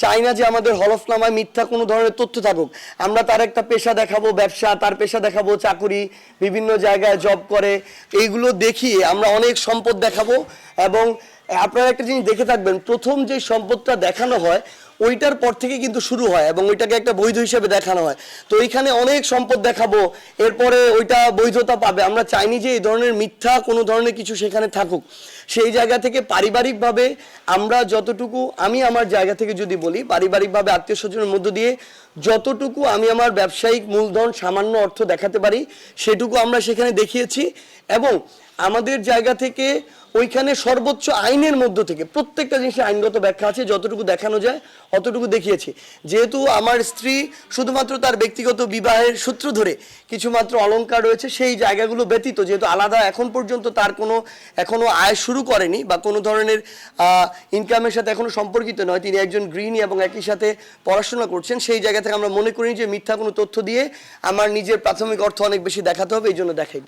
চাই না যে আমাদের হলফনামায় মিথ্যা কোনো ধরনের তথ্য থাকুক। আমরা তার একটা পেশা দেখাবো, ব্যবসা, তার পেশা দেখাবো চাকুরি, বিভিন্ন জায়গায় জব করে, এইগুলো দেখিয়ে আমরা অনেক সম্পদ দেখাবো। এবং আপনারা একটা জিনিস দেখে থাকবেন, প্রথম যে সম্পদটা দেখানো হয় ওইটার পর থেকে কিন্তু শুরু হয় এবং ওইটাকে একটা বৈধ হিসেবে দেখানো হয়। তো এইখানে অনেক সম্পদ দেখাবো, এরপরে ওইটা বৈধতা পাবে। আমরা চাইনি যে এই ধরনের মিথ্যা কোনো ধরনের কিছু সেখানে থাকুক। সেই জায়গা থেকে পারিবারিকভাবে আমরা যতটুকু, আমি আমার জায়গা থেকে যদি বলি, পারিবারিকভাবে আত্মীয় স্বজনের মধ্য দিয়ে যতটুকু আমি আমার ব্যবসায়িক মূলধন সামান্য অর্থ দেখাতে পারি সেটুকু আমরা সেখানে দেখিয়েছি। এবং আমাদের জায়গা থেকে ওইখানে সর্বোচ্চ আইনের মধ্য থেকে প্রত্যেকটা জিনিসের আইনগত ব্যাখ্যা আছে, যতটুকু দেখানো যায় অতটুকু দেখিয়েছি। যেহেতু আমার স্ত্রী শুধুমাত্র তার ব্যক্তিগত বিবাহের সূত্র ধরে কিছুমাত্র অলংকার রয়েছে, সেই জায়গাগুলো ব্যতীত যেহেতু আলাদা এখন পর্যন্ত তার কোনো এখনো আয় শুরু করেনি বা কোনো ধরনের ইনকামের সাথে এখনো সম্পর্কিত নয়, তিনি একজন গৃহিণী এবং একই সাথে পড়াশোনা করছেন, সেই জায়গা থেকে আমরা মনে করি যে মিথ্যা কোনো তথ্য দিয়ে আমার নিজের প্রাথমিক অর্থ অনেক বেশি দেখাতে হবে, এই জন্য দেখাই।